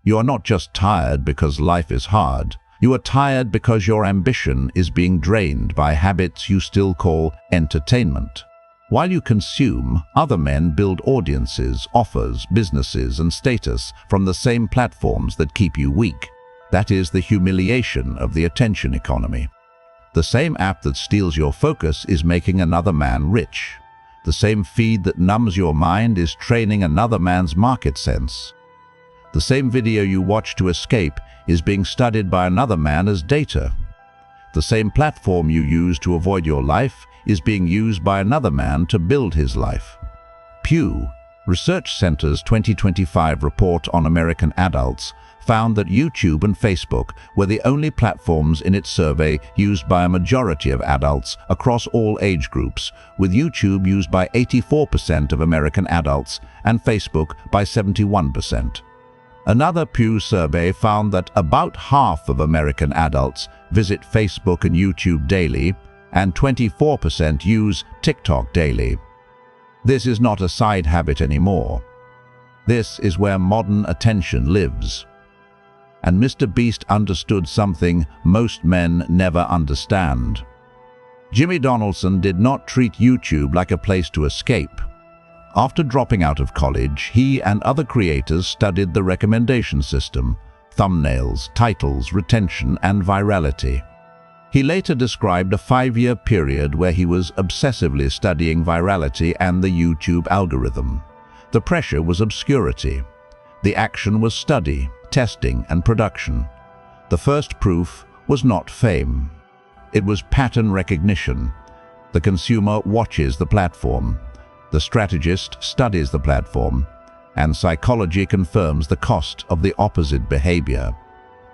You are not just tired because life is hard. You are tired because your ambition is being drained by habits you still call entertainment. While you consume, other men build audiences, offers, businesses, and status from the same platforms that keep you weak. That is the humiliation of the attention economy. The same app that steals your focus is making another man rich. The same feed that numbs your mind is training another man's market sense. The same video you watch to escape is being studied by another man as data. The same platform you use to avoid your life is being used by another man to build his life. Pew Research Center's 2025 report on American adults found that YouTube and Facebook were the only platforms in its survey used by a majority of adults across all age groups, with YouTube used by 84% of American adults and Facebook by 71%. Another Pew survey found that about half of American adults visit Facebook and YouTube daily, and 24% use TikTok daily. This is not a side habit anymore. This is where modern attention lives. And Mr. Beast understood something most men never understand. Jimmy Donaldson did not treat YouTube like a place to escape. After dropping out of college, he and other creators studied the recommendation system, thumbnails, titles, retention, and virality. He later described a 5-year period where he was obsessively studying virality and the YouTube algorithm. The pressure was obscurity. The action was study, testing, and production. The first proof was not fame. It was pattern recognition. The consumer watches the platform. The strategist studies the platform. And psychology confirms the cost of the opposite behavior.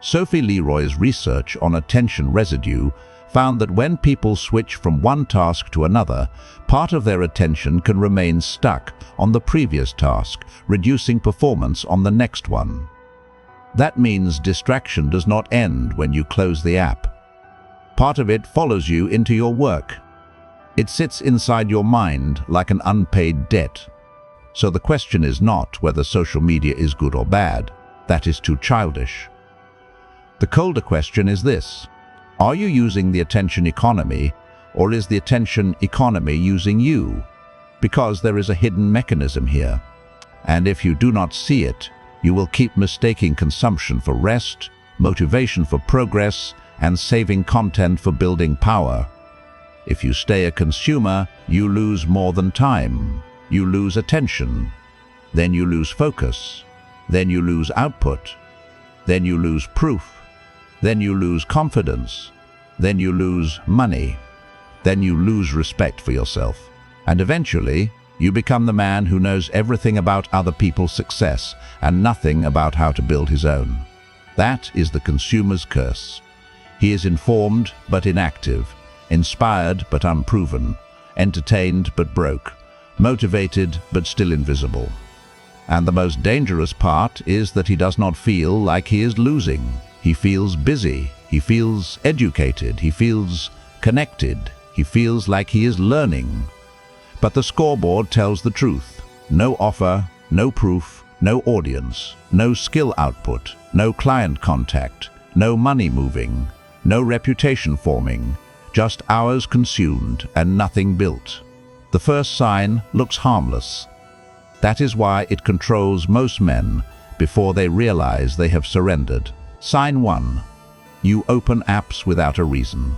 Sophie Leroy's research on attention residue found that when people switch from one task to another, part of their attention can remain stuck on the previous task, reducing performance on the next one. That means distraction does not end when you close the app. Part of it follows you into your work. It sits inside your mind like an unpaid debt. So the question is not whether social media is good or bad. That is too childish. The colder question is this: are you using the attention economy, or is the attention economy using you? Because there is a hidden mechanism here. And if you do not see it, you will keep mistaking consumption for rest, motivation for progress, and saving content for building power. If you stay a consumer, you lose more than time. You lose attention. Then you lose focus. Then you lose output. Then you lose proof. Then you lose confidence. Then you lose money. Then you lose respect for yourself. And eventually, you become the man who knows everything about other people's success and nothing about how to build his own. That is the consumer's curse. He is informed but inactive, inspired but unproven, entertained but broke, motivated but still invisible. And the most dangerous part is that he does not feel like he is losing. He feels busy, he feels educated, he feels connected, he feels like he is learning. But the scoreboard tells the truth. No offer, no proof, no audience, no skill output, no client contact, no money moving, no reputation forming, just hours consumed and nothing built. The first sign looks harmless. That is why it controls most men before they realize they have surrendered. Sign 1. You open apps without a reason.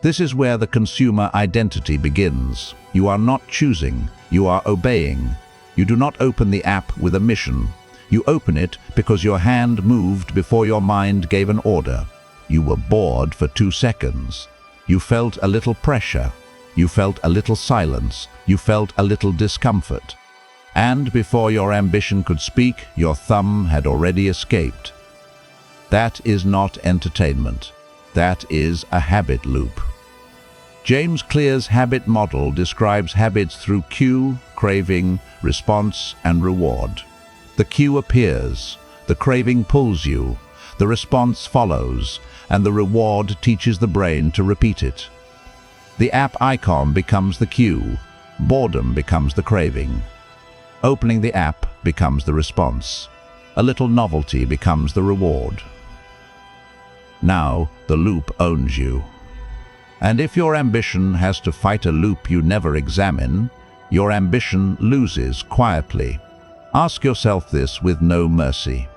This is where the consumer identity begins. You are not choosing, you are obeying. You do not open the app with a mission. You open it because your hand moved before your mind gave an order. You were bored for 2 seconds. You felt a little pressure. You felt a little silence. You felt a little discomfort. And before your ambition could speak, your thumb had already escaped. That is not entertainment. That is a habit loop. James Clear's habit model describes habits through cue, craving, response, and reward. The cue appears, the craving pulls you, the response follows, and the reward teaches the brain to repeat it. The app icon becomes the cue, boredom becomes the craving. Opening the app becomes the response. A little novelty becomes the reward. Now the loop owns you. And if your ambition has to fight a loop you never examine, your ambition loses quietly. Ask yourself this with no mercy.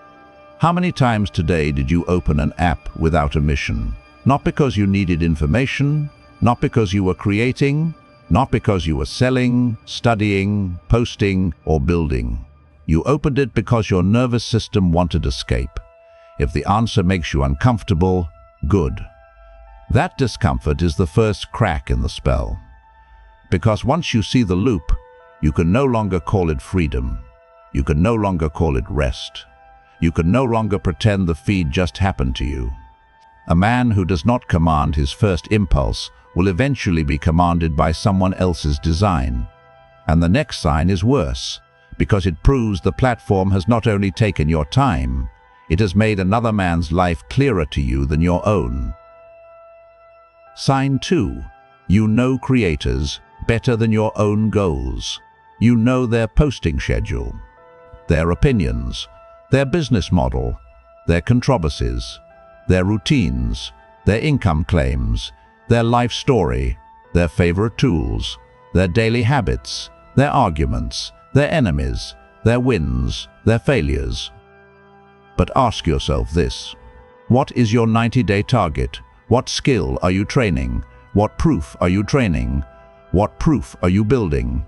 How many times today did you open an app without a mission? Not because you needed information, not because you were creating, not because you were selling, studying, posting, or building. You opened it because your nervous system wanted escape. If the answer makes you uncomfortable, good. That discomfort is the first crack in the spell. Because once you see the loop, you can no longer call it freedom. You can no longer call it rest. You can no longer pretend the feed just happened to you. A man who does not command his first impulse will eventually be commanded by someone else's design. And the next sign is worse, because it proves the platform has not only taken your time, it has made another man's life clearer to you than your own. Sign 2. You know creators better than your own goals. You know their posting schedule, their opinions, their business model, their controversies, their routines, their income claims, their life story, their favorite tools, their daily habits, their arguments, their enemies, their wins, their failures. But ask yourself this: what is your 90-day target? What skill are you training? What proof are you training? What proof are you building?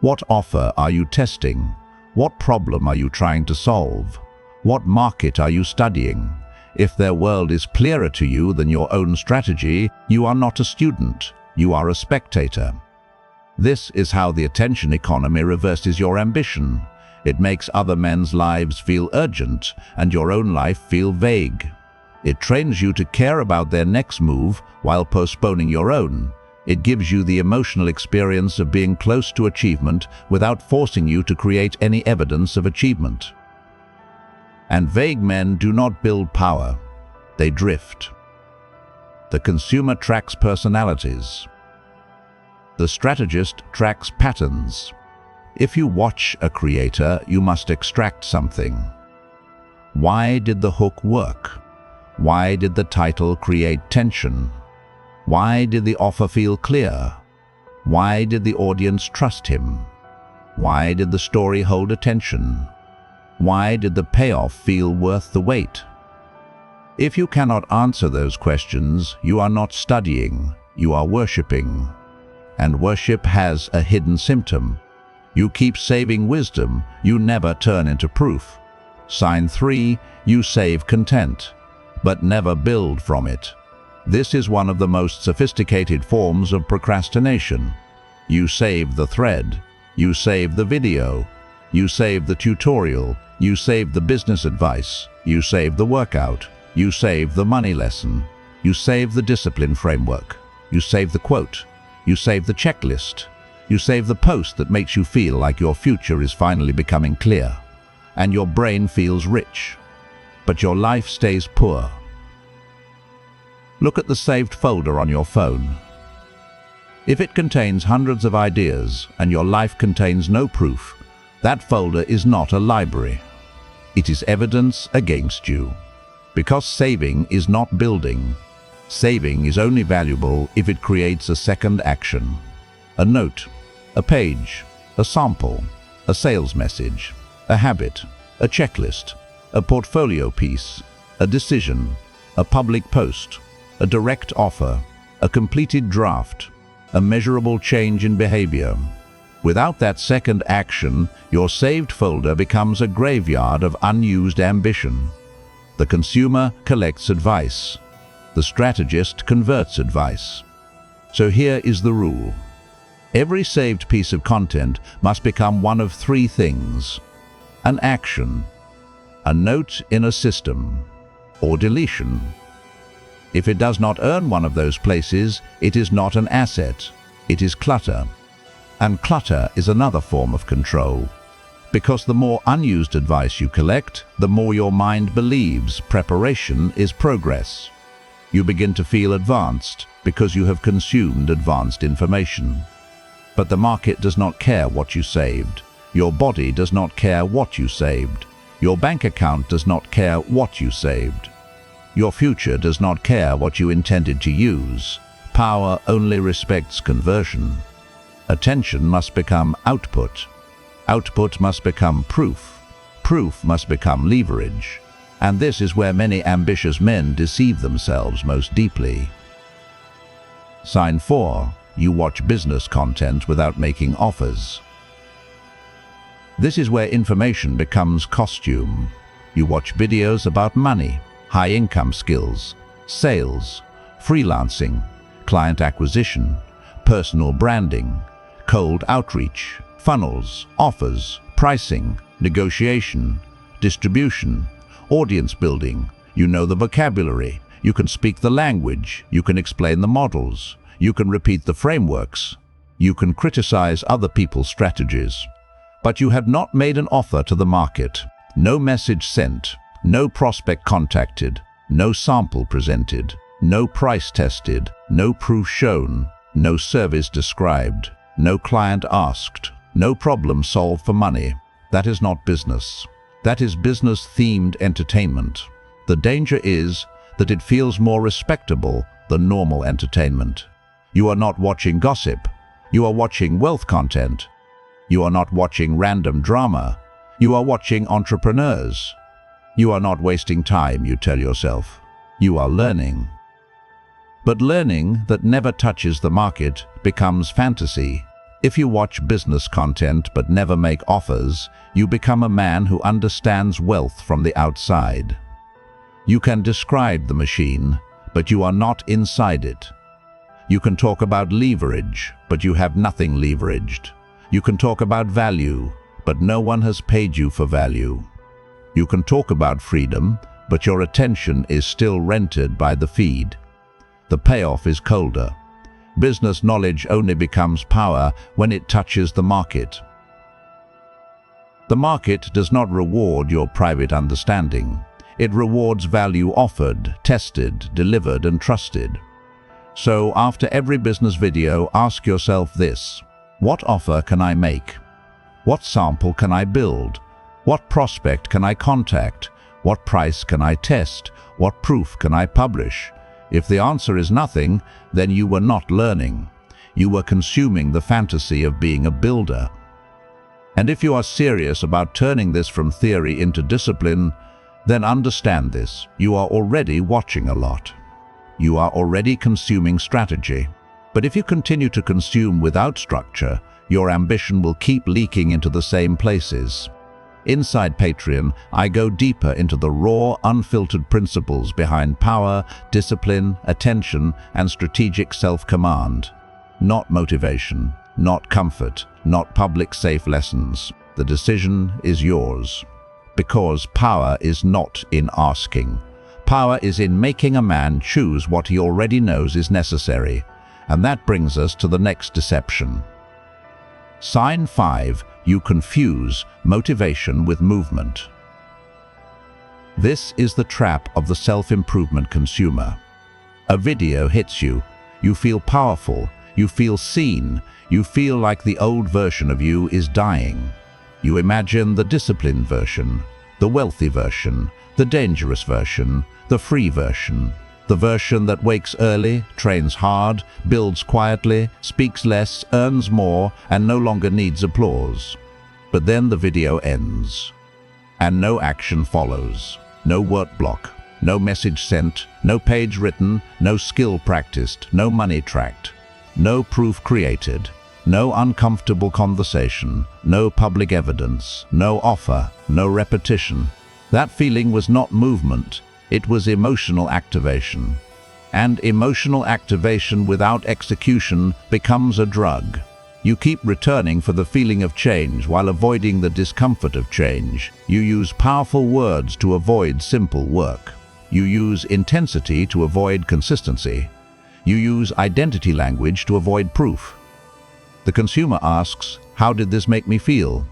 What offer are you testing? What problem are you trying to solve? What market are you studying? If their world is clearer to you than your own strategy, you are not a student, you are a spectator. This is how the attention economy reverses your ambition. It makes other men's lives feel urgent and your own life feel vague. It trains you to care about their next move while postponing your own. It gives you the emotional experience of being close to achievement without forcing you to create any evidence of achievement. And vague men do not build power, they drift. The consumer tracks personalities. The strategist tracks patterns. If you watch a creator, you must extract something. Why did the hook work? Why did the title create tension? Why did the offer feel clear? Why did the audience trust him? Why did the story hold attention? Why did the payoff feel worth the wait? If you cannot answer those questions, you are not studying, you are worshipping. And worship has a hidden symptom. You keep saving wisdom, you never turn into proof. Sign 3, you save content, but never build from it. This is one of the most sophisticated forms of procrastination. You save the thread, you save the video, you save the tutorial, you save the business advice, you save the workout, you save the money lesson, you save the discipline framework, you save the quote, you save the checklist, you save the post that makes you feel like your future is finally becoming clear, and your brain feels rich, but your life stays poor. Look at the saved folder on your phone. If it contains hundreds of ideas and your life contains no proof, that folder is not a library. It is evidence against you. Because saving is not building. Saving is only valuable if it creates a second action. A note, a page, a sample, a sales message, a habit, a checklist, a portfolio piece, a decision, a public post, a direct offer, a completed draft, a measurable change in behavior. Without that second action, your saved folder becomes a graveyard of unused ambition. The consumer collects advice. The strategist converts advice. So here is the rule. Every saved piece of content must become one of 3 things: an action, a note in a system, or deletion. If it does not earn one of those places, it is not an asset, it is clutter. And clutter is another form of control. Because the more unused advice you collect, the more your mind believes preparation is progress. You begin to feel advanced because you have consumed advanced information. But the market does not care what you saved. Your body does not care what you saved. Your bank account does not care what you saved. Your future does not care what you intended to use. Power only respects conversion. Attention must become output. Output must become proof. Proof must become leverage. And this is where many ambitious men deceive themselves most deeply. Sign 4. You watch business content without making offers. This is where information becomes costume. You watch videos about money, high-income skills, sales, freelancing, client acquisition, personal branding, cold outreach, funnels, offers, pricing, negotiation, distribution, audience building. You know the vocabulary. You can speak the language. You can explain the models. You can repeat the frameworks. You can criticize other people's strategies. But you have not made an offer to the market. No message sent. No prospect contacted. No sample presented. No price tested. No proof shown. No service described. No client asked. No problem solved for money. That is not business. That is business-themed entertainment. The danger is that it feels more respectable than normal entertainment. You are not watching gossip. You are watching wealth content. You are not watching random drama. You are watching entrepreneurs. You are not wasting time, you tell yourself. You are learning. But learning that never touches the market becomes fantasy. If you watch business content but never make offers, you become a man who understands wealth from the outside. You can describe the machine, but you are not inside it. You can talk about leverage, but you have nothing leveraged. You can talk about value, but no one has paid you for value. You can talk about freedom, but your attention is still rented by the feed. The payoff is colder. Business knowledge only becomes power when it touches the market. The market does not reward your private understanding. It rewards value offered, tested, delivered, and trusted. So after every business video, ask yourself this: what offer can I make? What sample can I build? What prospect can I contact? What price can I test? What proof can I publish? If the answer is nothing, then you were not learning. You were consuming the fantasy of being a builder. And if you are serious about turning this from theory into discipline, then understand this: you are already watching a lot. You are already consuming strategy. But if you continue to consume without structure, your ambition will keep leaking into the same places. Inside Patreon, I go deeper into the raw, unfiltered principles behind power, discipline, attention, and strategic self-command. Not motivation, not comfort, not public safe lessons. The decision is yours. Because power is not in asking. Power is in making a man choose what he already knows is necessary. And that brings us to the next deception. Sign 5. You confuse motivation with movement. This is the trap of the self-improvement consumer. A video hits you. You feel powerful. You feel seen. You feel like the old version of you is dying. You imagine the disciplined version, the wealthy version, the dangerous version, the free version. The version that wakes early, trains hard, builds quietly, speaks less, earns more, and no longer needs applause. But then the video ends. And no action follows. No word block. No message sent. No page written. No skill practiced. No money tracked. No proof created. No uncomfortable conversation. No public evidence. No offer. No repetition. That feeling was not movement. It was emotional activation. And emotional activation without execution becomes a drug. You keep returning for the feeling of change while avoiding the discomfort of change. You use powerful words to avoid simple work. You use intensity to avoid consistency. You use identity language to avoid proof. The consumer asks, "How did this make me feel?"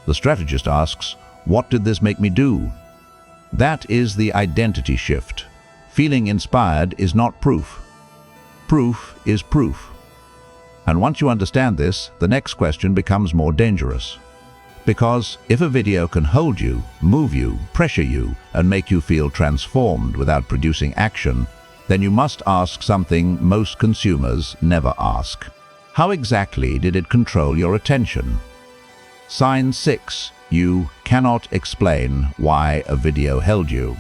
The strategist asks, "What did this make me do?" That is the identity shift. Feeling inspired is not proof. Proof is proof. And once you understand this, the next question becomes more dangerous. Because if a video can hold you, move you, pressure you, and make you feel transformed without producing action, then you must ask something most consumers never ask. How exactly did it control your attention? Sign 6. You cannot explain why a video held you.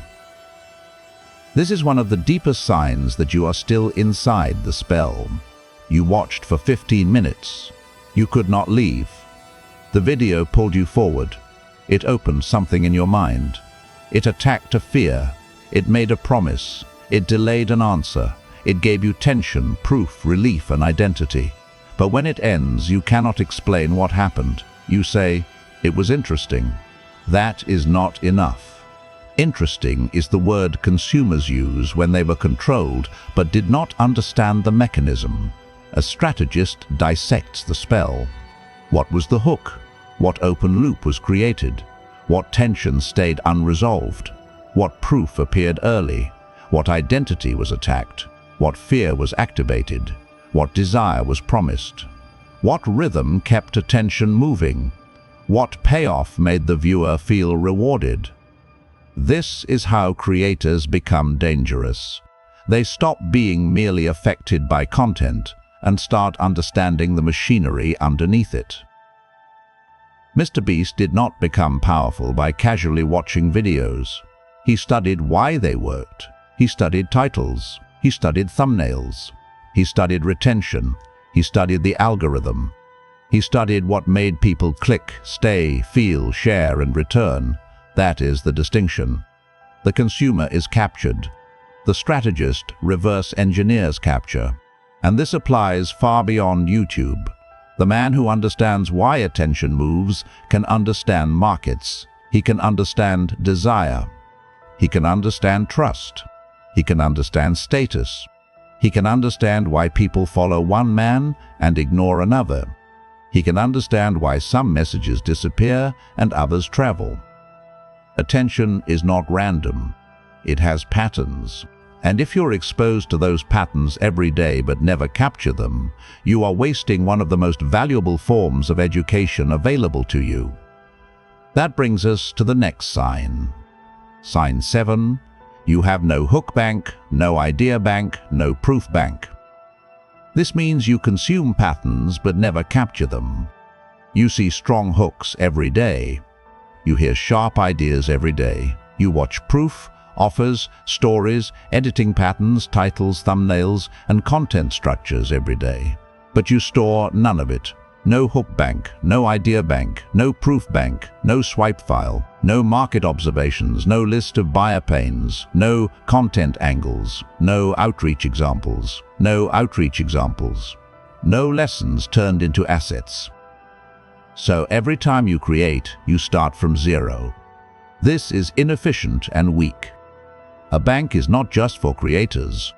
This is one of the deepest signs that you are still inside the spell. You watched for 15 minutes. You could not leave. The video pulled you forward. It opened something in your mind. It attacked a fear. It made a promise. It delayed an answer. It gave you tension, proof, relief, and identity. But when it ends, you cannot explain what happened. You say, "It was interesting." That is not enough. Interesting is the word consumers use when they were controlled but did not understand the mechanism. A strategist dissects the spell. What was the hook? What open loop was created? What tension stayed unresolved? What proof appeared early? What identity was attacked? What fear was activated? What desire was promised? What rhythm kept attention moving? What payoff made the viewer feel rewarded? This is how creators become dangerous. They stop being merely affected by content and start understanding the machinery underneath it. Mr. Beast did not become powerful by casually watching videos. He studied why they worked. He studied titles. He studied thumbnails. He studied retention. He studied the algorithm. He studied what made people click, stay, feel, share, and return. That is the distinction. The consumer is captured. The strategist reverse engineers capture. And this applies far beyond YouTube. The man who understands why attention moves can understand markets. He can understand desire. He can understand trust. He can understand status. He can understand why people follow one man and ignore another. He can understand why some messages disappear and others travel. Attention is not random. It has patterns. And if you're exposed to those patterns every day but never capture them, you are wasting one of the most valuable forms of education available to you. That brings us to the next sign. Sign 7. You have no hook bank, no idea bank, no proof bank. This means you consume patterns but never capture them. You see strong hooks every day. You hear sharp ideas every day. You watch proof, offers, stories, editing patterns, titles, thumbnails, and content structures every day. But you store none of it. No hook bank, no idea bank, no proof bank, no swipe file, no market observations, no list of buyer pains, no content angles, no outreach examples, no lessons turned into assets. So every time you create, you start from zero. This is inefficient and weak. A bank is not just for creators.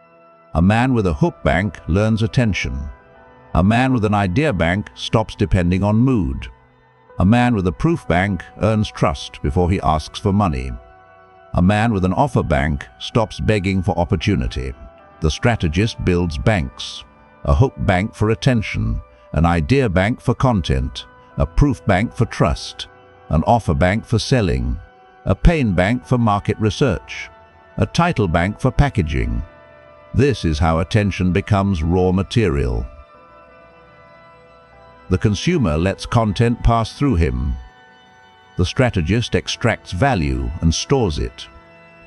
A man with a hook bank learns attention. A man with an idea bank stops depending on mood. A man with a proof bank earns trust before he asks for money. A man with an offer bank stops begging for opportunity. The strategist builds banks. A hook bank for attention, an idea bank for content, a proof bank for trust, an offer bank for selling, a pain bank for market research, a title bank for packaging. This is how attention becomes raw material. The consumer lets content pass through him. The strategist extracts value and stores it.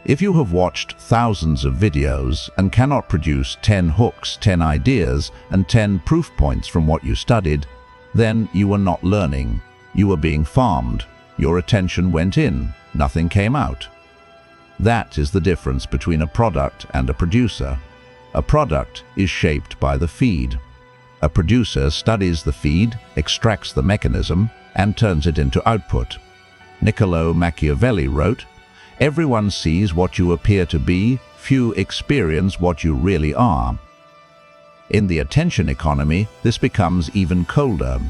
If you have watched thousands of videos and cannot produce 10 hooks, 10 ideas, and 10 proof points from what you studied, then you were not learning. You were being farmed. Your attention went in. Nothing came out. That is the difference between a product and a producer. A product is shaped by the feed. A producer studies the feed, extracts the mechanism, and turns it into output. Machiavelli wrote, "Everyone sees what you appear to be, few experience what you really are." In the attention economy, this becomes even colder.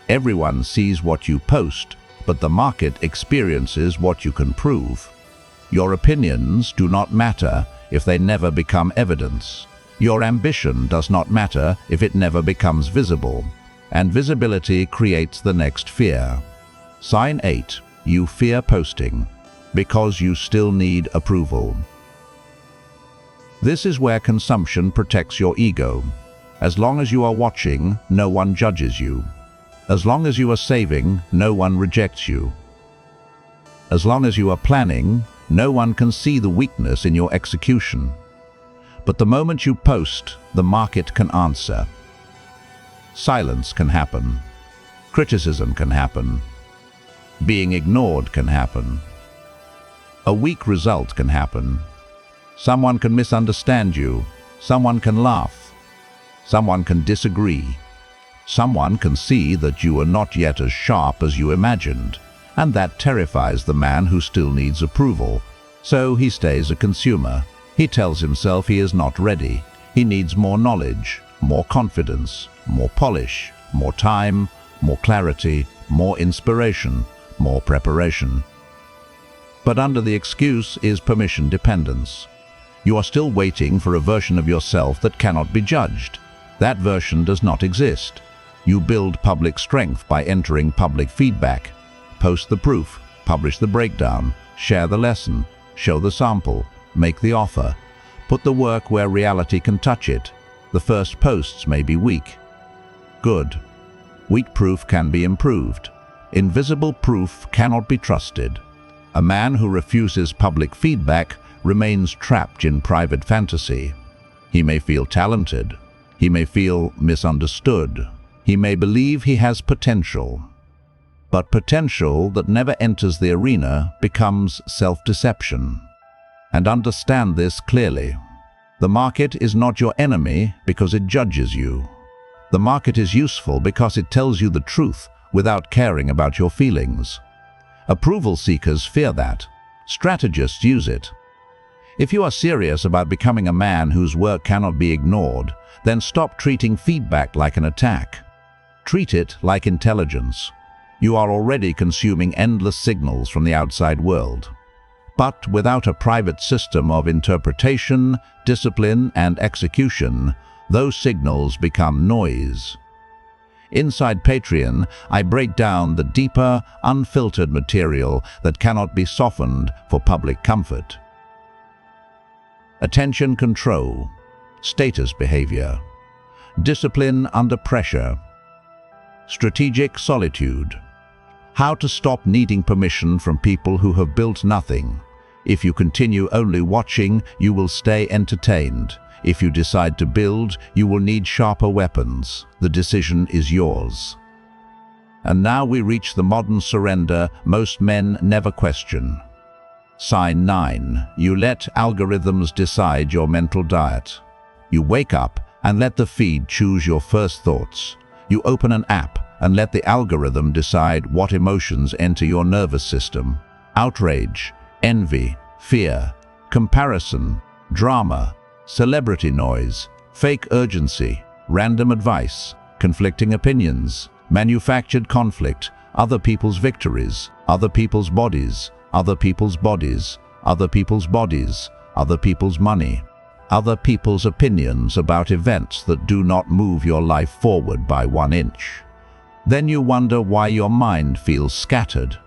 Everyone sees what you post, but the market experiences what you can prove. Your opinions do not matter if they never become evidence. Your ambition does not matter if it never becomes visible, and visibility creates the next fear. Sign 8. You fear posting because you still need approval. This is where consumption protects your ego. As long as you are watching, no one judges you. As long as you are saving, no one rejects you. As long as you are planning, no one can see the weakness in your execution. But the moment you post, the market can answer. Silence can happen. Criticism can happen. Being ignored can happen. A weak result can happen. Someone can misunderstand you. Someone can laugh. Someone can disagree. Someone can see that you are not yet as sharp as you imagined, and that terrifies the man who still needs approval. So he stays a consumer. He tells himself he is not ready. He needs more knowledge, more confidence, more polish, more time, more clarity, more inspiration, more preparation. But under the excuse is permission dependence. You are still waiting for a version of yourself that cannot be judged. That version does not exist. You build public strength by entering public feedback. Post the proof, publish the breakdown, share the lesson, show the sample, make the offer. Put the work where reality can touch it. The first posts may be weak. Good. Weak proof can be improved. Invisible proof cannot be trusted. A man who refuses public feedback remains trapped in private fantasy. He may feel talented. He may feel misunderstood. He may believe he has potential. But potential that never enters the arena becomes self-deception. And understand this clearly. The market is not your enemy because it judges you. The market is useful because it tells you the truth without caring about your feelings. Approval seekers fear that. Strategists use it. If you are serious about becoming a man whose work cannot be ignored, then stop treating feedback like an attack. Treat it like intelligence. You are already consuming endless signals from the outside world. But without a private system of interpretation, discipline, and execution, those signals become noise. Inside Patreon, I break down the deeper, unfiltered material that cannot be softened for public comfort. Attention control, status behavior, discipline under pressure, strategic solitude, how to stop needing permission from people who have built nothing. If you continue only watching, you will stay entertained. If you decide to build, you will need sharper weapons. The decision is yours. And now we reach the modern surrender most men never question. Sign 9. You let algorithms decide your mental diet. You wake up and let the feed choose your first thoughts. You open an app and let the algorithm decide what emotions enter your nervous system. Outrage, envy, fear, comparison, drama, celebrity noise, fake urgency, random advice, conflicting opinions, manufactured conflict, other people's victories, other people's bodies, other people's bodies, other people's bodies, other people's money, other people's opinions about events that do not move your life forward by 1 inch. Then you wonder why your mind feels scattered.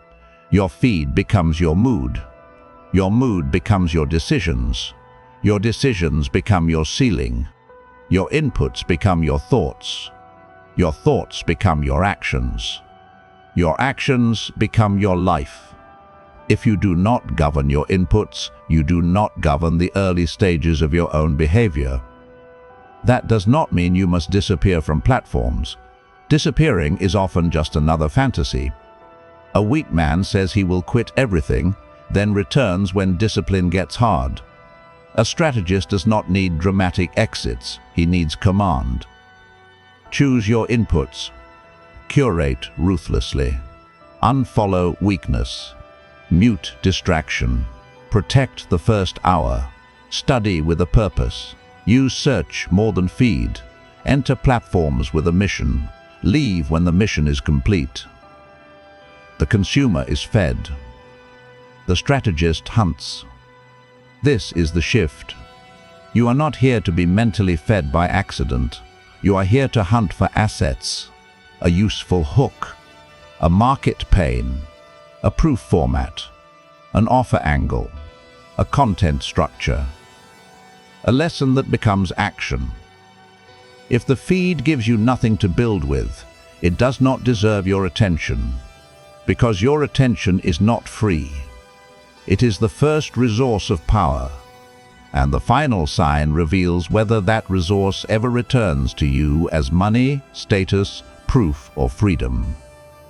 Your feed becomes your mood. Your mood becomes your decisions. Your decisions become your ceiling. Your inputs become your thoughts. Your thoughts become your actions. Your actions become your life. If you do not govern your inputs, you do not govern the early stages of your own behavior. That does not mean you must disappear from platforms. Disappearing is often just another fantasy. A weak man says he will quit everything, then returns when discipline gets hard. A strategist does not need dramatic exits, he needs command. Choose your inputs. Curate ruthlessly. Unfollow weakness. Mute distraction. Protect the first hour. Study with a purpose. Use search more than feed. Enter platforms with a mission. Leave when the mission is complete. The consumer is fed. The strategist hunts. This is the shift. You are not here to be mentally fed by accident. You are here to hunt for assets, a useful hook, a market pane, a proof format, an offer angle, a content structure, a lesson that becomes action. If the feed gives you nothing to build with, it does not deserve your attention, because your attention is not free. It is the first resource of power, and the final sign reveals whether that resource ever returns to you as money, status, proof, or freedom.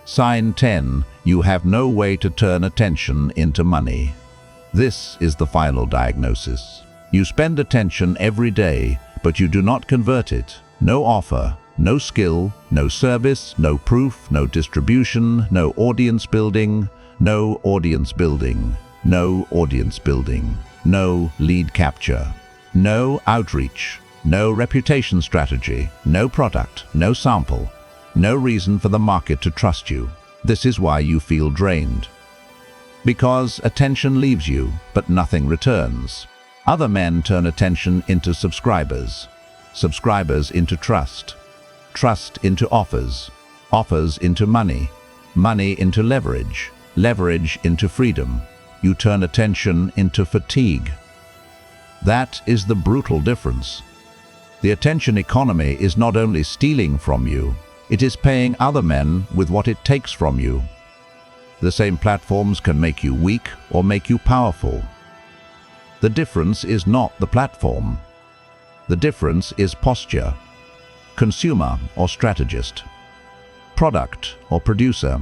Sign 10, you have no way to turn attention into money. This is the final diagnosis. You spend attention every day, but you do not convert it. No offer, no skill, no service, no proof, no distribution, no audience building, no audience building, no audience building, no lead capture, no outreach, no reputation strategy, no product, no sample, no reason for the market to trust you. This is why you feel drained. Because attention leaves you, but nothing returns. Other men turn attention into subscribers, subscribers into trust, trust into offers, offers into money, money into leverage, leverage into freedom. You turn attention into fatigue. That is the brutal difference. The attention economy is not only stealing from you, it is paying other men with what it takes from you. The same platforms can make you weak or make you powerful. The difference is not the platform. The difference is posture, consumer or strategist, product or producer,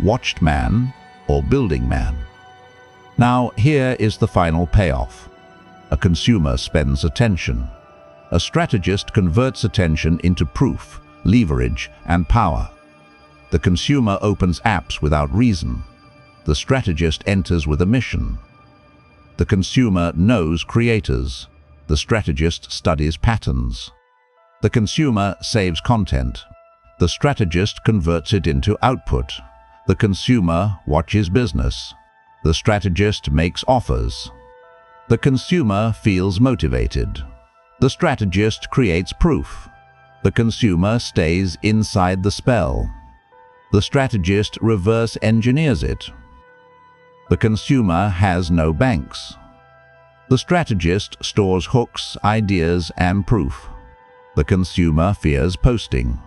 watched man or building man. Now here is the final payoff. A consumer spends attention. A strategist converts attention into proof, leverage, and power. The consumer opens apps without reason. The strategist enters with a mission. The consumer knows creators. The strategist studies patterns. The consumer saves content. The strategist converts it into output. The consumer watches business. The strategist makes offers. The consumer feels motivated. The strategist creates proof. The consumer stays inside the spell. The strategist reverse engineers it. The consumer has no banks. The strategist stores hooks, ideas, and proof. The consumer fears posting.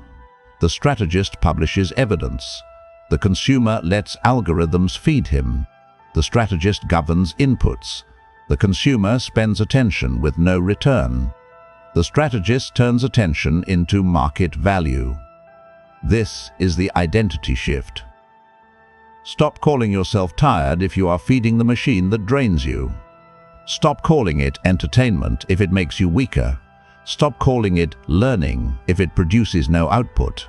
The strategist publishes evidence. The consumer lets algorithms feed him. The strategist governs inputs. The consumer spends attention with no return. The strategist turns attention into market value. This is the identity shift. Stop calling yourself tired if you are feeding the machine that drains you. Stop calling it entertainment if it makes you weaker. Stop calling it learning if it produces no output.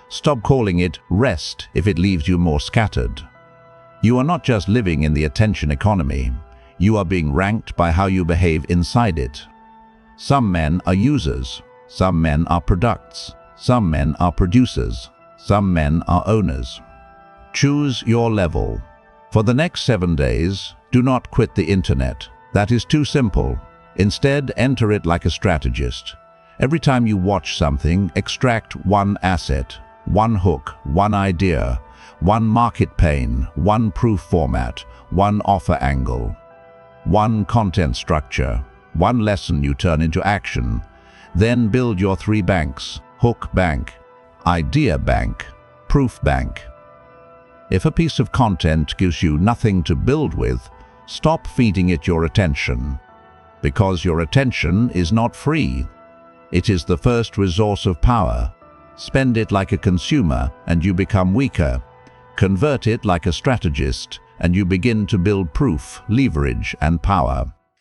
Stop calling it rest if it leaves you more scattered. You are not just living in the attention economy. You are being ranked by how you behave inside it. Some men are users. Some men are products. Some men are producers. Some men are owners. Choose your level. For the next 7 days, do not quit the internet. That is too simple. Instead, enter it like a strategist. Every time you watch something, extract one asset, one hook, one idea, one market pane, one proof format, one offer angle, one content structure, one lesson you turn into action. Then build your 3 banks: hook bank, idea bank, proof bank. If a piece of content gives you nothing to build with, stop feeding it your attention. Because your attention is not free. It is the first resource of power. Spend it like a consumer and you become weaker. Convert it like a strategist and you begin to build proof, leverage, and power.